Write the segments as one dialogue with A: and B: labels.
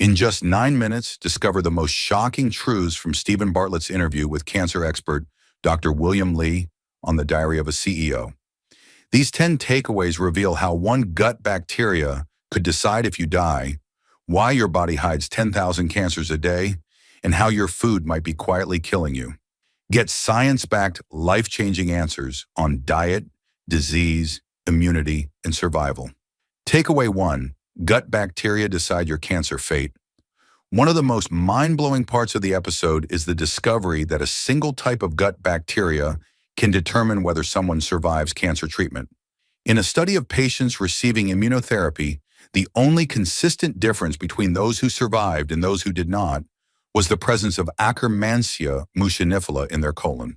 A: In just 9 minutes, discover the most shocking truths from Stephen Bartlett's interview with cancer expert Dr. William Lee on the Diary of a CEO. These 10 takeaways reveal how one gut bacteria could decide if you die, why your body hides 10,000 cancers a day, and how your food might be quietly killing you. Get science-backed, life-changing answers on diet, disease, immunity, and survival. Takeaway 1. Gut bacteria decide your cancer fate. One of the most mind-blowing parts of the episode is the discovery that a single type of gut bacteria can determine whether someone survives cancer treatment. In a study of patients receiving immunotherapy, the only consistent difference between those who survived and those who did not was the presence of Akkermansia mucinifila in their colon.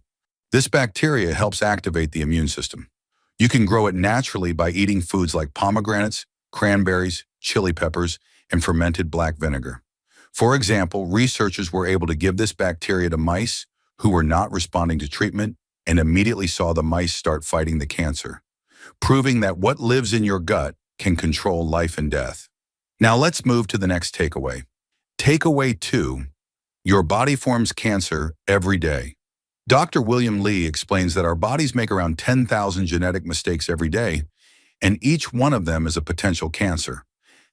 A: This bacteria helps activate the immune system. You can grow it naturally by eating foods like pomegranates, cranberries, chili peppers, and fermented black vinegar. For example, researchers were able to give this bacteria to mice who were not responding to treatment and immediately saw the mice start fighting the cancer, proving that what lives in your gut can control life and death. Now let's move to the next takeaway. Takeaway 2. Your body forms cancer every day. Dr. William Lee explains that our bodies make around 10,000 genetic mistakes every day, and each one of them is a potential cancer.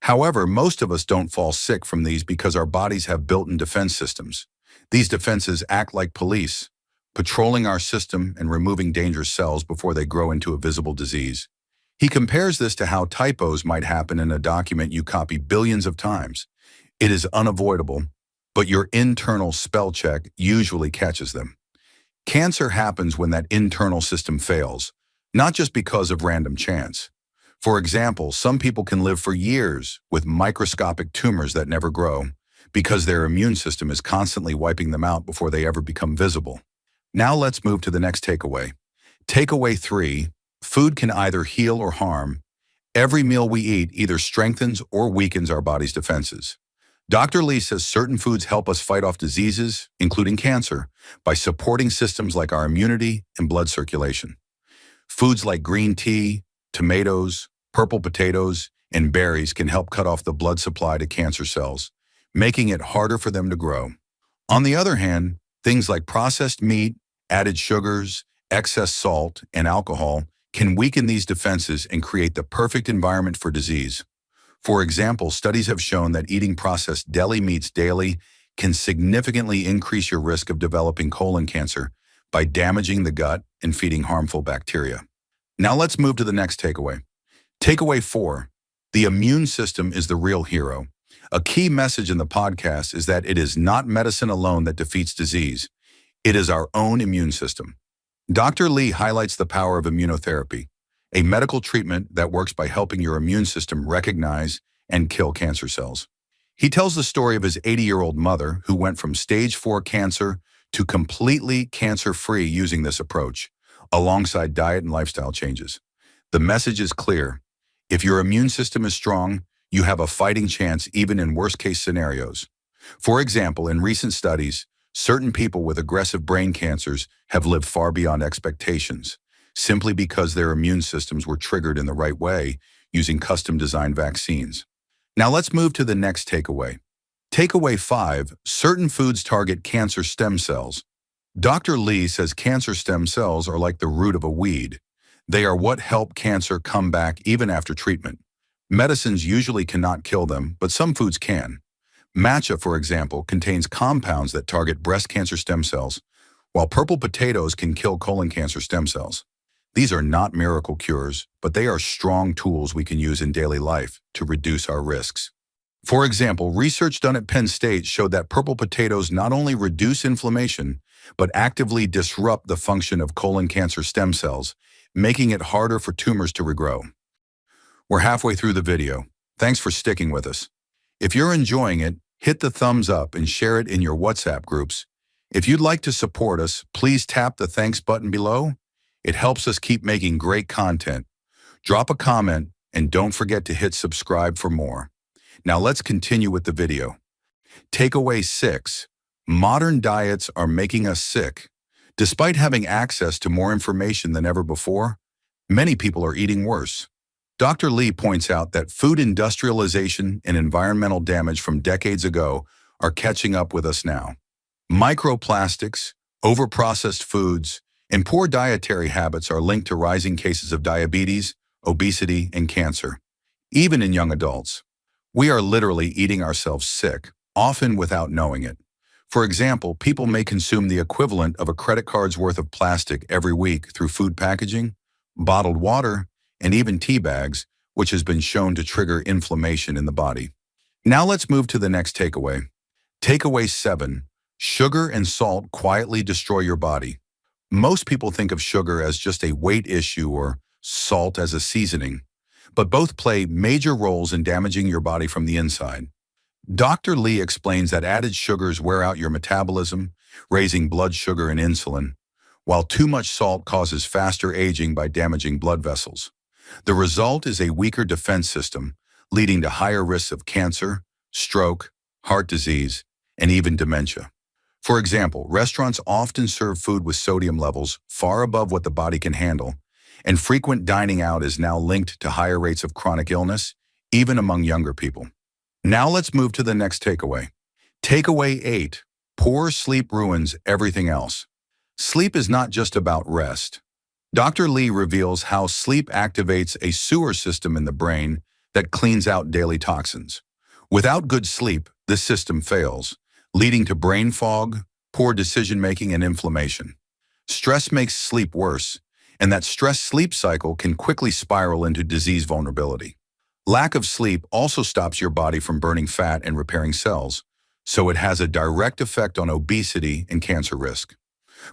A: However, most of us don't fall sick from these because our bodies have built-in defense systems. These defenses act like police, patrolling our system and removing dangerous cells before they grow into a visible disease. He compares this to how typos might happen in a document you copy billions of times. It is unavoidable, but your internal spell check usually catches them. Cancer happens when that internal system fails, not just because of random chance. For example, some people can live for years with microscopic tumors that never grow because their immune system is constantly wiping them out before they ever become visible. Now let's move to the next takeaway. Takeaway 3, food can either heal or harm. Every meal we eat either strengthens or weakens our body's defenses. Dr. Lee says certain foods help us fight off diseases, including cancer, by supporting systems like our immunity and blood circulation. Foods like green tea, tomatoes, purple potatoes, and berries can help cut off the blood supply to cancer cells, making it harder for them to grow. On the other hand, things like processed meat, added sugars, excess salt, and alcohol can weaken these defenses and create the perfect environment for disease. For example, studies have shown that eating processed deli meats daily can significantly increase your risk of developing colon cancer by damaging the gut and feeding harmful bacteria. Now let's move to the next takeaway. Takeaway 4, the immune system is the real hero. A key message in the podcast is that it is not medicine alone that defeats disease. It is our own immune system. Dr. Lee highlights the power of immunotherapy, a medical treatment that works by helping your immune system recognize and kill cancer cells. He tells the story of his 80-year-old mother who went from stage 4 cancer to completely cancer-free using this approach, alongside diet and lifestyle changes. The message is clear. If your immune system is strong, you have a fighting chance even in worst-case scenarios. For example, in recent studies, certain people with aggressive brain cancers have lived far beyond expectations, simply because their immune systems were triggered in the right way using custom-designed vaccines. Now let's move to the next takeaway. Takeaway 5, certain foods target cancer stem cells. Dr. Lee says cancer stem cells are like the root of a weed. They are what help cancer come back even after treatment. Medicines usually cannot kill them, but some foods can. Matcha, for example, contains compounds that target breast cancer stem cells, while purple potatoes can kill colon cancer stem cells. These are not miracle cures, but they are strong tools we can use in daily life to reduce our risks. For example, research done at Penn State showed that purple potatoes not only reduce inflammation, but actively disrupt the function of colon cancer stem cells, making it harder for tumors to regrow. We're halfway through the video. Thanks for sticking with us. If you're enjoying it, hit the thumbs up and share it in your WhatsApp groups. If you'd like to support us, please tap the thanks button below. It helps us keep making great content. Drop a comment and don't forget to hit subscribe for more. Now let's continue with the video. Takeaway 6. Modern diets are making us sick. Despite having access to more information than ever before, many people are eating worse. Dr. Lee points out that food industrialization and environmental damage from decades ago are catching up with us now. Microplastics, overprocessed foods, and poor dietary habits are linked to rising cases of diabetes, obesity, and cancer, even in young adults. We are literally eating ourselves sick, often without knowing it. For example, people may consume the equivalent of a credit card's worth of plastic every week through food packaging, bottled water, and even tea bags, which has been shown to trigger inflammation in the body. Now let's move to the next takeaway. Takeaway 7. Sugar and salt quietly destroy your body. Most people think of sugar as just a weight issue or salt as a seasoning, but both play major roles in damaging your body from the inside. Dr. Lee explains that added sugars wear out your metabolism, raising blood sugar and insulin, while too much salt causes faster aging by damaging blood vessels. The result is a weaker defense system, leading to higher risks of cancer, stroke, heart disease, and even dementia. For example, restaurants often serve food with sodium levels far above what the body can handle, and frequent dining out is now linked to higher rates of chronic illness, even among younger people. Now let's move to the next takeaway. Takeaway 8. Poor sleep ruins everything else. Sleep is not just about rest. Dr. Lee reveals how sleep activates a sewer system in the brain that cleans out daily toxins. Without good sleep, this system fails, leading to brain fog, poor decision-making, and inflammation. Stress makes sleep worse, and that stress-sleep cycle can quickly spiral into disease vulnerability. Lack of sleep also stops your body from burning fat and repairing cells, so it has a direct effect on obesity and cancer risk.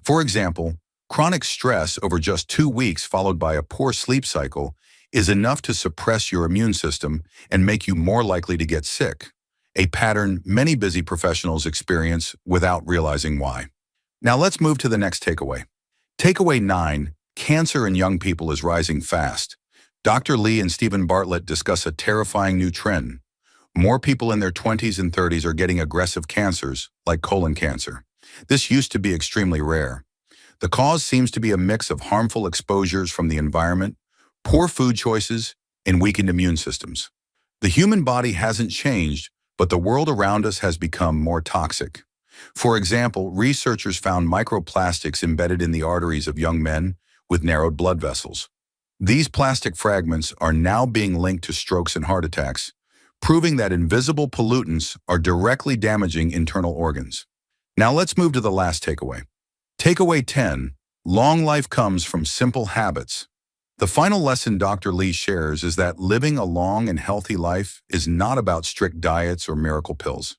A: For example, chronic stress over just 2 weeks followed by a poor sleep cycle is enough to suppress your immune system and make you more likely to get sick, a pattern many busy professionals experience without realizing why. Now let's move to the next takeaway. Takeaway 9. Cancer in young people is rising fast. Dr. Lee and Stephen Bartlett discuss a terrifying new trend. More people in their 20s and 30s are getting aggressive cancers, like colon cancer. This used to be extremely rare. The cause seems to be a mix of harmful exposures from the environment, poor food choices, and weakened immune systems. The human body hasn't changed, but the world around us has become more toxic. For example, researchers found microplastics embedded in the arteries of young men with narrowed blood vessels. These plastic fragments are now being linked to strokes and heart attacks, proving that invisible pollutants are directly damaging internal organs. Now let's move to the last takeaway. Takeaway 10. Long life comes from simple habits. The final lesson Dr. Lee shares is that living a long and healthy life is not about strict diets or miracle pills.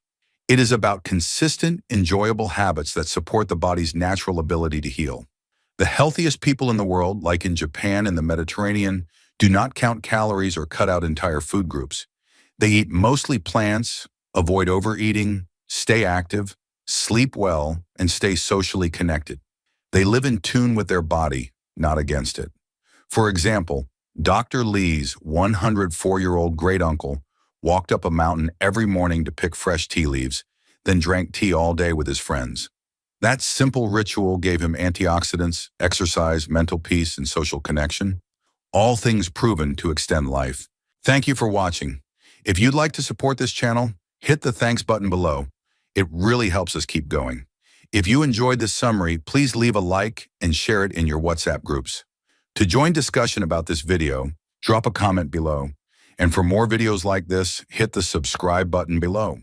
A: It is about consistent, enjoyable habits that support the body's natural ability to heal. The healthiest people in the world, like in Japan and the Mediterranean, do not count calories or cut out entire food groups. They eat mostly plants, avoid overeating, stay active, sleep well, and stay socially connected. They live in tune with their body, not against it. For example, Dr. Lee's 104-year-old great-uncle walked up a mountain every morning to pick fresh tea leaves, then drank tea all day with his friends. That simple ritual gave him antioxidants, exercise, mental peace, and social connection, all things proven to extend life. Thank you for watching. If you'd like to support this channel, hit the thanks button below. It really helps us keep going. If you enjoyed this summary, please leave a like and share it in your WhatsApp groups. To join discussion about this video, drop a comment below. And for more videos like this, hit the subscribe button below.